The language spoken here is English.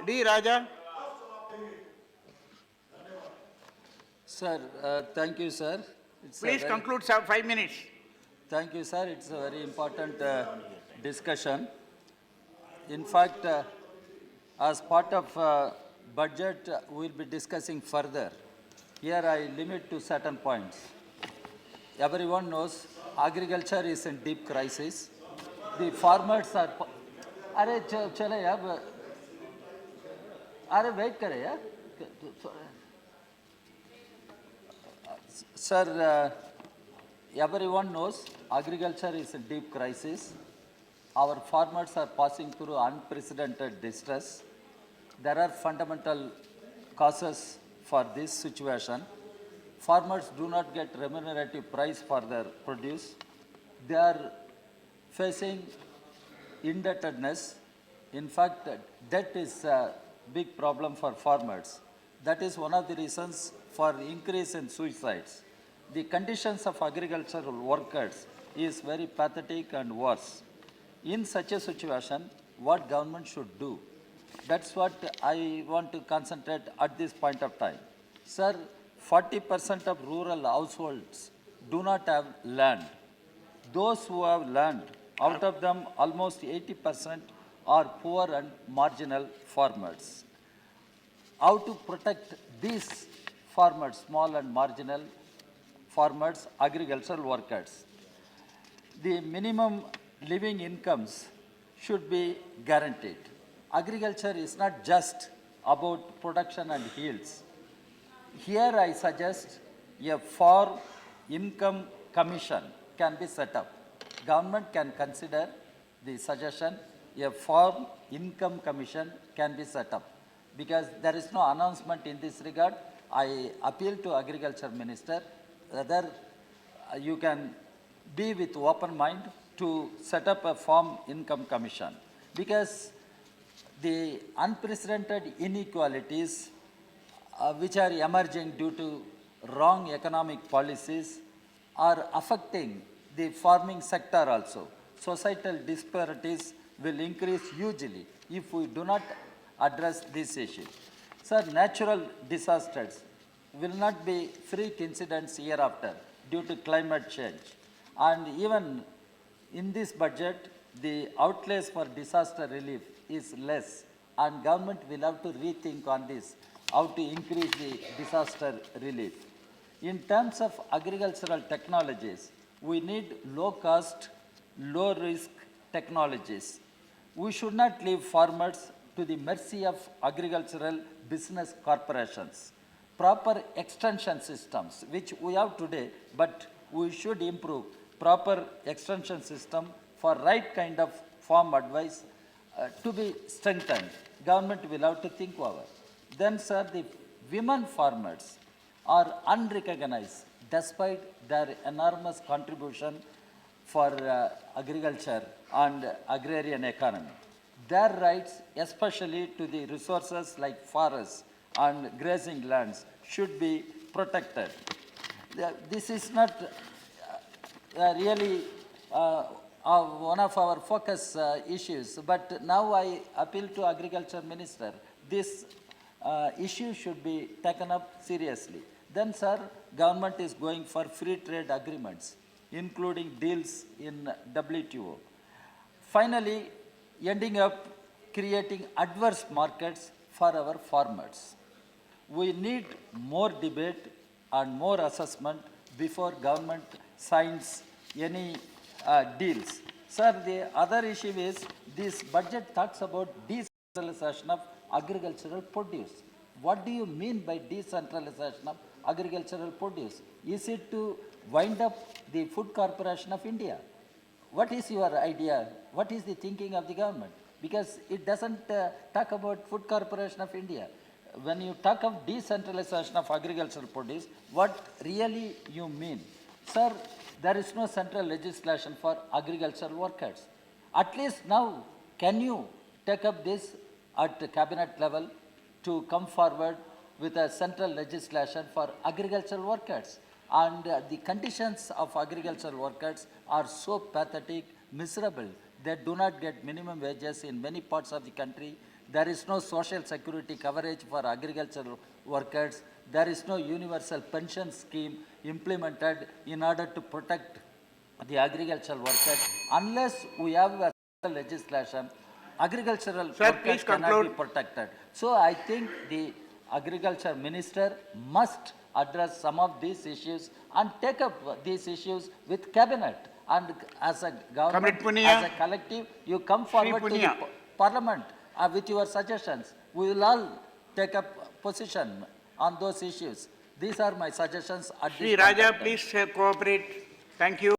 D. Raja. Sir, thank you, sir. It's a Please very, conclude, sir, 5 minutes. thank you, sir. It's a very important discussion. In fact, as part of budget, we'll be discussing further. Here I limit to certain points. Everyone knows agriculture is in deep crisis. The farmers are... अरे चले यार, अरे wait करे यार. Sir, everyone knows agriculture is in deep crisis. Our farmers are passing through unprecedented distress. There are fundamental causes for this situation. Farmers do not get remunerative price for their produce. They are facing indebtedness. In fact, debt is a big problem for farmers. That is one of the reasons for increase in suicides. The conditions of agricultural workers is very pathetic and worse. In such a situation, what government should do? That's what I want to concentrate at this point of time. Sir, 40% of rural households do not have land. Those who have land, out of them almost 80% are poor and marginal farmers. How to protect these farmers, small and marginal farmers, agricultural workers? The minimum living incomes should be guaranteed. Agriculture is not just about production and yields. Here I suggest a farm income commission can be set up. Government can consider the suggestion, a farm income commission can be set up. Because there is no announcement in this regard, I appeal to Agriculture Minister whether you can be with open mind to set up a farm income commission. Because the unprecedented inequalities which are emerging due to wrong economic policies are affecting the farming sector also. Societal disparities will increase hugely if we do not address this issue. Sir, natural disasters will not be freak incidents year after due to climate change. And even in this budget, the outlays for disaster relief is less, and government will have to rethink on this, how to increase the disaster relief. In terms of agricultural technologies, we need low-cost, low-risk technologies. We should not leave farmers to the mercy of agricultural business corporations. Proper extension systems, which we have today, but we should improve proper extension system for right kind of farm advice to be strengthened. Government will have to think over. Then, sir, the women farmers are unrecognized despite their enormous contribution for agriculture and agrarian economy. Their rights, especially to the resources like forests and grazing lands, should be protected. This is not really one of our focus issues, but now I appeal to Agriculture Minister. This issue should be taken up seriously. Then, sir, government is going for free trade agreements, including deals in WTO. Finally, ending up creating adverse markets for our farmers. We need more debate and more assessment before government signs any deals. Sir, the other issue is this budget talks about decentralization of agricultural produce. What do you mean by decentralization of agricultural produce? Is it to wind up the Food Corporation of India? What is your idea? What is the thinking of the government? Because it doesn't talk about Food Corporation of India. When you talk of decentralization of agricultural produce, what really you mean? Sir, there is no central legislation for agricultural workers. At least now, can you take up this at the cabinet level to come forward with a central legislation for agricultural workers? And the conditions of agricultural workers are so pathetic, miserable. They do not get minimum wages in many parts of the country. There is no social security coverage for agricultural workers. There is no universal pension scheme implemented in order to protect the agricultural workers. Unless we have a legislation, agricultural Sir, workers please cannot be conclude. protected. So I think the agriculture minister must address some of these issues and take up these issues with cabinet. And as a government, Comrade Punia. as a collective, you come forward to the Punia. parliament with your suggestions. We will all take up position on those issues. These are my suggestions at Sri this point of Raja, time. please cooperate. Thank you.